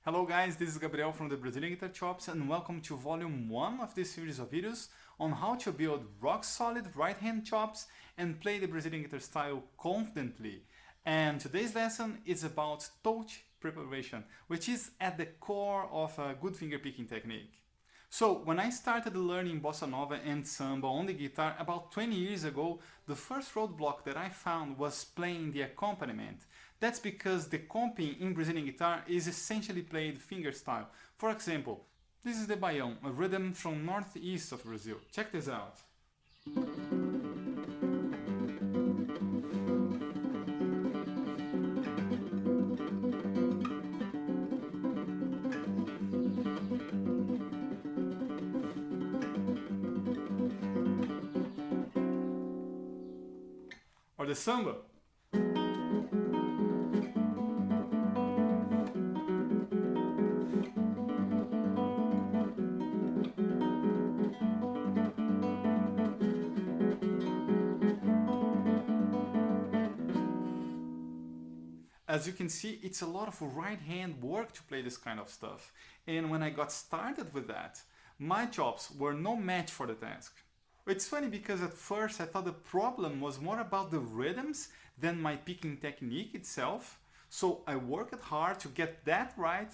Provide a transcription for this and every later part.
Hello guys, this is Gabriel from the Brazilian Guitar Chops and welcome to volume 1 of this series of videos on how to build rock solid right hand chops and play the Brazilian guitar style confidently. And today's lesson is about touch preparation, which is at the core of a good finger picking technique. So when I started learning bossa nova and samba on the guitar about 20 years ago, the first roadblock that I found was playing the accompaniment. That's because the comping in Brazilian guitar is essentially played fingerstyle. For example, this is the Baião, a rhythm from northeast of Brazil. Check this out. Or the Samba. As you can see, it's a lot of right hand work to play this kind of stuff. And when I got started with that, my chops were no match for the task. It's funny because at first I thought the problem was more about the rhythms than my picking technique itself. So I worked hard to get that right,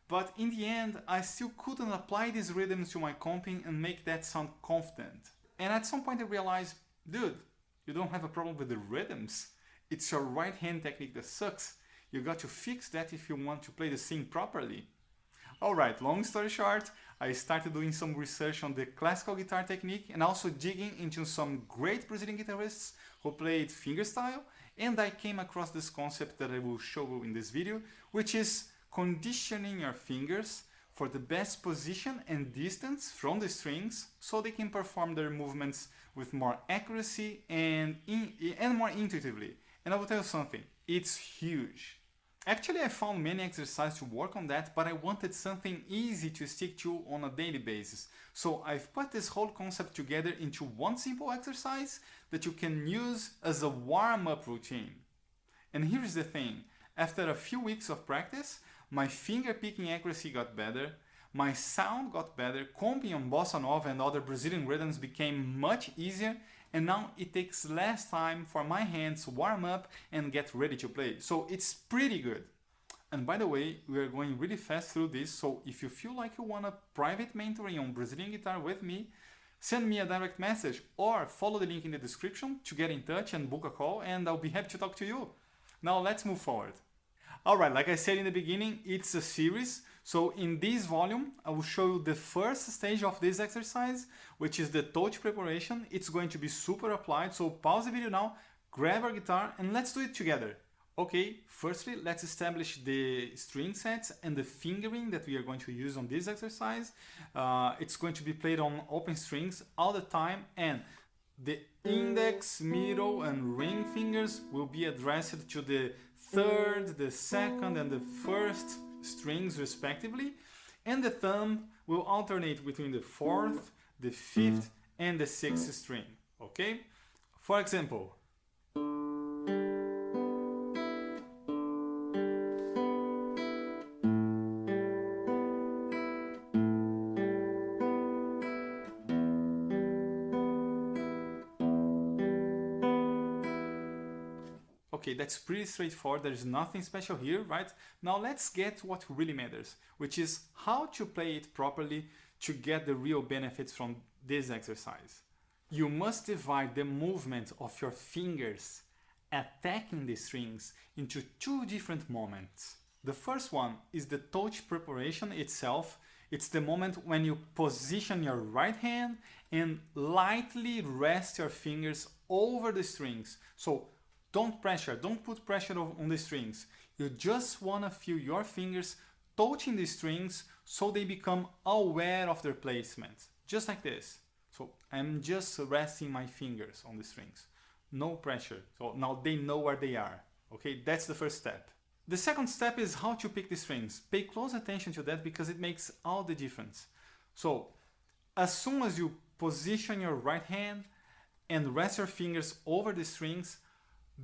but in the end I still couldn't apply these rhythms to my comping and make that sound confident. And at some point I realized, dude, you don't have a problem with the rhythms. It's your right hand technique that sucks. You got to fix that if you want to play the thing properly. Alright, long story short, I started doing some research on the classical guitar technique and also digging into some great Brazilian guitarists who played fingerstyle, and I came across this concept that I will show you in this video, which is conditioning your fingers for the best position and distance from the strings so they can perform their movements with more accuracy and more intuitively. And I will tell you something, it's huge. Actually, I found many exercises to work on that, but I wanted something easy to stick to on a daily basis. So I've put this whole concept together into one simple exercise that you can use as a warm-up routine. And here's the thing, after a few weeks of practice, my finger picking accuracy got better, my sound got better, comping on bossa nova and other Brazilian rhythms became much easier, and now it takes less time for my hands to warm up and get ready to play. So it's pretty good. And by the way, we are going really fast through this, so if you feel like you want a private mentoring on Brazilian guitar with me, send me a direct message or follow the link in the description to get in touch and book a call, and I'll be happy to talk to you. Now let's move forward. Alright, like I said in the beginning, it's a series. So in this volume, I will show you the first stage of this exercise, which is the touch preparation. It's going to be super applied, so pause the video now, grab our guitar, and let's do it together. Okay, firstly, let's establish the string sets and the fingering that we are going to use on this exercise. It's going to be played on open strings all the time, and the index, middle, and ring fingers will be addressed to the third, the second, and the first strings respectively, and the thumb will alternate between the fourth, the fifth, and the sixth string. Okay? For example, okay, that's pretty straightforward, there's nothing special here, right? Now let's get what really matters, which is how to play it properly to get the real benefits from this exercise. You must divide the movement of your fingers attacking the strings into two different moments. The first one is the touch preparation itself. It's the moment when you position your right hand and lightly rest your fingers over the strings. So don't put pressure on the strings. You just want to feel your fingers touching the strings so they become aware of their placement. Just like this. So I'm just resting my fingers on the strings. No pressure. So now they know where they are. Okay, that's the first step. The second step is how to pick the strings. Pay close attention to that because it makes all the difference. So as soon as you position your right hand and rest your fingers over the strings,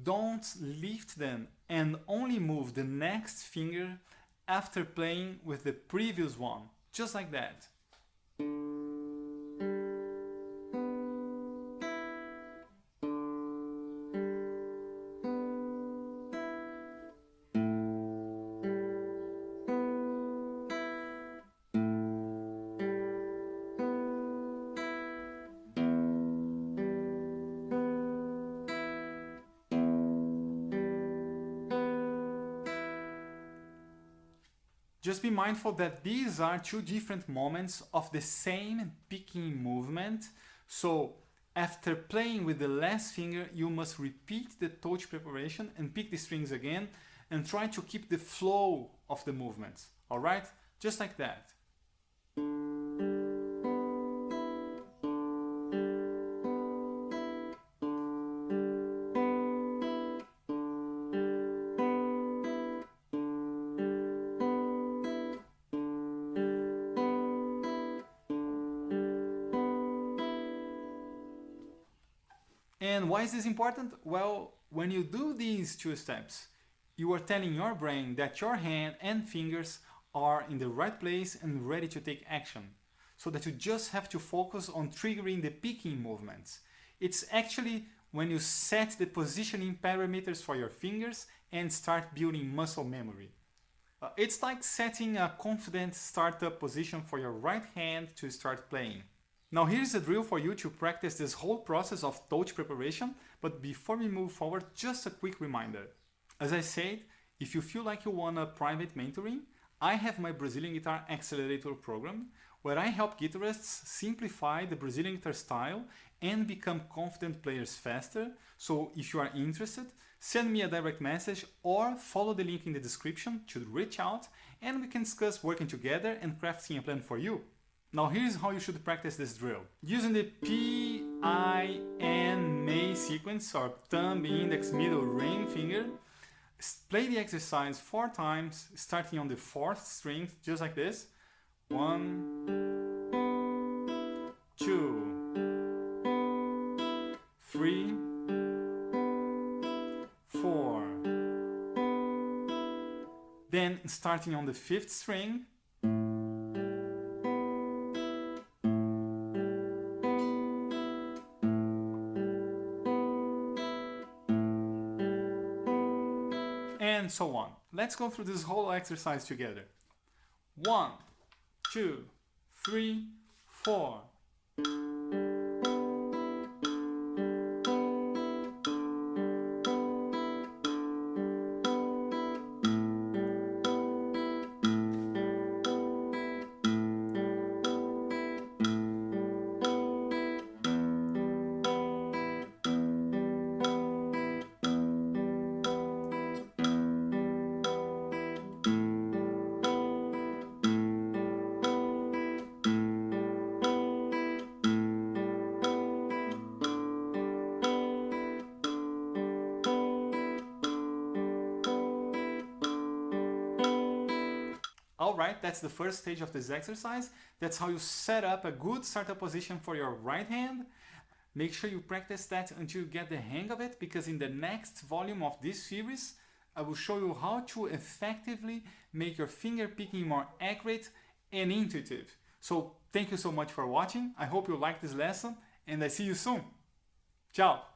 don't lift them and only move the next finger after playing with the previous one, just like that. Just be mindful that these are two different moments of the same picking movement. So after playing with the last finger, you must repeat the touch preparation and pick the strings again and try to keep the flow of the movements. All right? Just like that. And why is this important? Well, when you do these two steps, you are telling your brain that your hand and fingers are in the right place and ready to take action, so that you just have to focus on triggering the picking movements. It's actually when you set the positioning parameters for your fingers and start building muscle memory. It's like setting a confident startup position for your right hand to start playing. Now here's a drill for you to practice this whole process of touch preparation, but before we move forward, just a quick reminder. As I said, if you feel like you want a private mentoring, I have my Brazilian Guitar Accelerator program, where I help guitarists simplify the Brazilian guitar style and become confident players faster. So if you are interested, send me a direct message or follow the link in the description to reach out, and we can discuss working together and crafting a plan for you. Now here's how you should practice this drill. Using the P-I-N-May sequence, or thumb, index, middle, ring finger, play the exercise 4 times, starting on the 4th string, just like this. 1, 2, 3, 4. Then starting on the 5th string, and so on. Let's go through this whole exercise together. 1, 2, 3, 4. Alright, that's the first stage of this exercise. That's how you set up a good startup position for your right hand. Make sure you practice that until you get the hang of it, because in the next volume of this series, I will show you how to effectively make your finger picking more accurate and intuitive. So thank you so much for watching. I hope you liked this lesson, and I see you soon. Ciao!